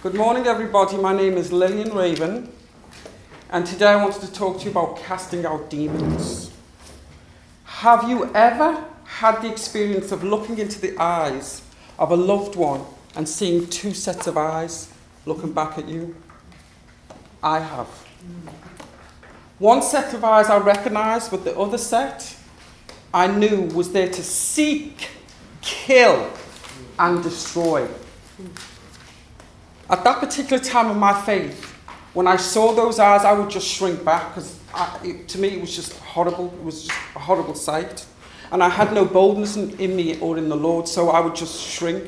Good morning, everybody. My name is Lilian Raven, and today I wanted to talk to you about casting out demons. Have you ever had the experience of looking into the eyes of a loved one and seeing two sets of eyes looking back at you? I have. One set of eyes I recognised, but the other set I knew was there to seek, kill, and destroy. At that particular time of my faith, when I saw those eyes, I would just shrink back because to me it was just horrible. It was just a horrible sight. And I had no boldness in me or in the Lord, so I would just shrink.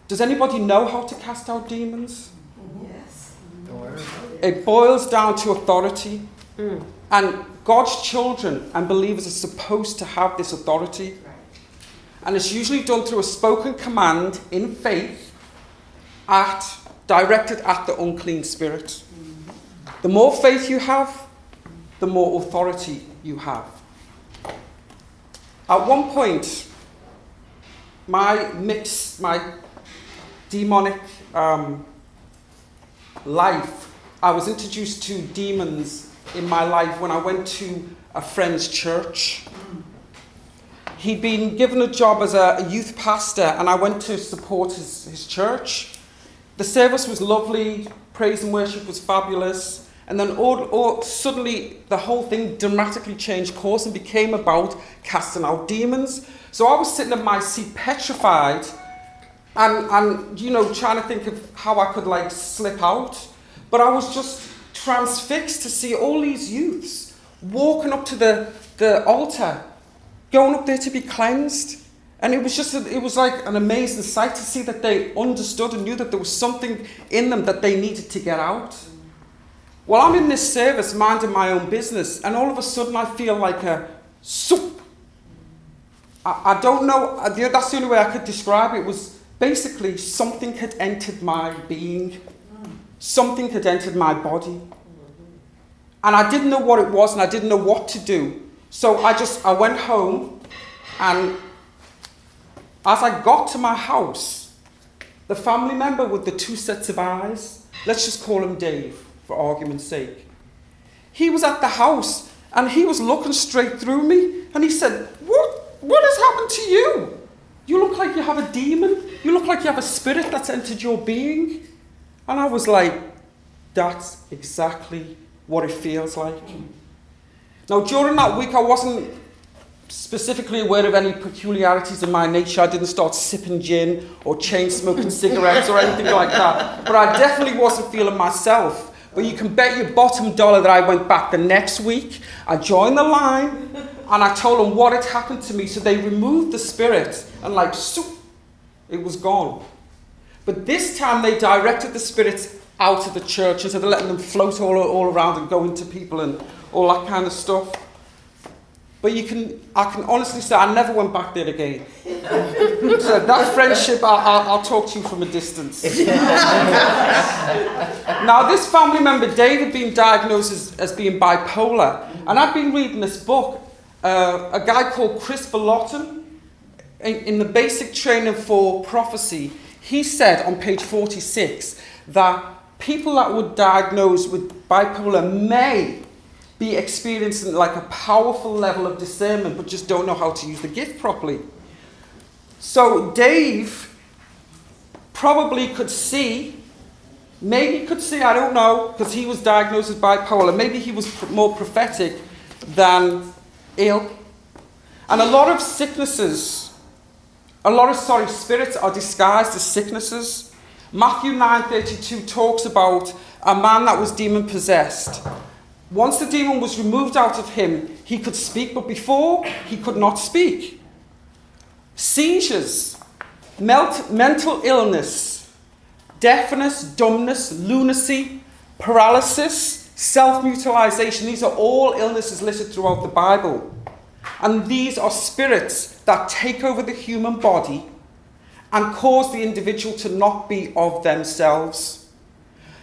Does anybody know how to cast out demons? Yes. It boils down to authority. And God's children and believers are supposed to have this authority. And it's usually done through a spoken command in faith, directed at the unclean spirit. The more faith you have, the more authority you have. At one point, my demonic life, I was introduced to demons in my life when I went to a friend's church. He'd been given a job as a youth pastor, and I went to support his church. The service was lovely, praise and worship was fabulous, and then suddenly the whole thing dramatically changed course and became about casting out demons. So I was sitting in my seat petrified and trying to think of how I could slip out. But I was just transfixed to see all these youths walking up to the altar, going up there to be cleansed. And it was like an amazing sight to see that they understood and knew that there was something in them that they needed to get out. Well, I'm in this service minding my own business, and all of a sudden I feel like a soup. I don't know, that's the only way I could describe it. It was basically something had entered my being. Something had entered my body. And I didn't know what it was, and I didn't know what to do. So I went home, and as I got to my house, the family member with the two sets of eyes, let's just call him Dave for argument's sake, he was at the house and he was looking straight through me and he said, What has happened to you? You look like you have a demon. You look like you have a spirit that's entered your being. And I was like, that's exactly what it feels like. Now, during that week, I wasn't specifically aware of any peculiarities in my nature. I didn't start sipping gin or chain smoking cigarettes or anything like that. But I definitely wasn't feeling myself. But you can bet your bottom dollar that I went back the next week. I joined the line and I told them what had happened to me. So they removed the spirit and it was gone. But this time they directed the spirits out of the church instead of letting them float all around and go into people and all that kind of stuff. But I can honestly say I never went back there again. So that friendship, I'll talk to you from a distance. Now, this family member, Dave, had been diagnosed as being bipolar. And I've been reading this book, a guy called Chris Vallotton, in the basic training for prophecy. He said on page 46 that people that were diagnosed with bipolar may be experiencing a powerful level of discernment, but just don't know how to use the gift properly. So Dave probably could see, maybe could see, I don't know, because he was diagnosed as bipolar. Maybe he was more prophetic than ill. And a lot of spirits are disguised as sicknesses. Matthew 9:32 talks about a man that was demon possessed. Once the demon was removed out of him, he could speak, but before, he could not speak. Seizures, mental illness, deafness, dumbness, lunacy, paralysis, self-mutilation, these are all illnesses listed throughout the Bible. And these are spirits that take over the human body and cause the individual to not be of themselves.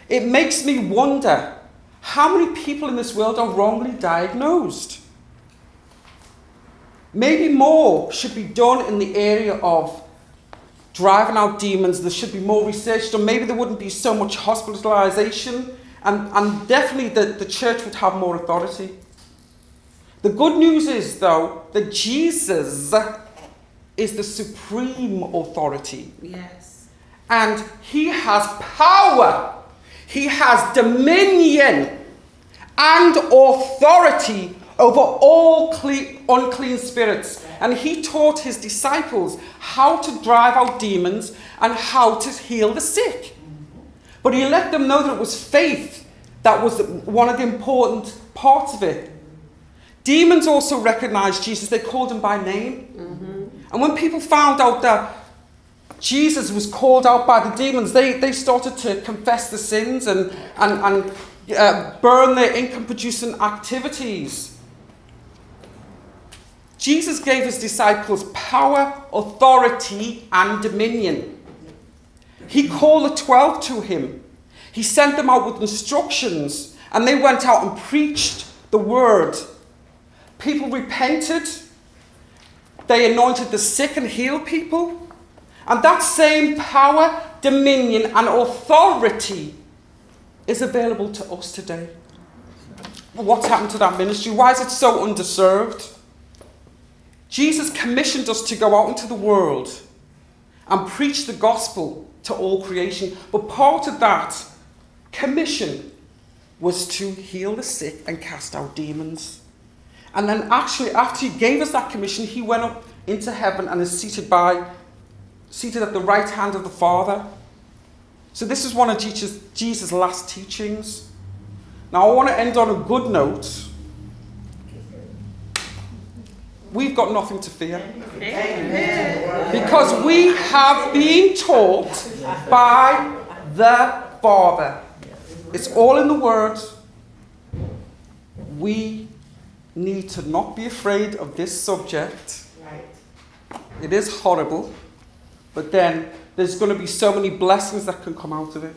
It makes me wonder, how many people in this world are wrongly diagnosed? Maybe more should be done in the area of driving out demons, there should be more research done. Maybe there wouldn't be so much hospitalization, and definitely the church would have more authority. The good news is, though, that Jesus is the supreme authority. Yes. And he has power. He has dominion and authority over all unclean spirits. And he taught his disciples how to drive out demons and how to heal the sick. But he let them know that it was faith that was one of the important parts of it. Demons also recognized Jesus. They called him by name. And when people found out that Jesus was called out by the demons, they started to confess the sins and burn their income-producing activities. Jesus gave his disciples power, authority, and dominion. He called the 12 to him. He sent them out with instructions, and they went out and preached the word. People repented. They anointed the sick and healed people. And that same power, dominion, and authority is available to us today. What's happened to that ministry? Why is it so underserved? Jesus commissioned us to go out into the world and preach the gospel to all creation. But part of that commission was to heal the sick and cast out demons. And then actually, after he gave us that commission, he went up into heaven and is seated at the right hand of the Father. So this is one of Jesus' last teachings. Now I want to end on a good note. We've got nothing to fear. Because we have been taught by the Father. It's all in the Word. We need to not be afraid of this subject. It is horrible, but then there's going to be so many blessings that can come out of it.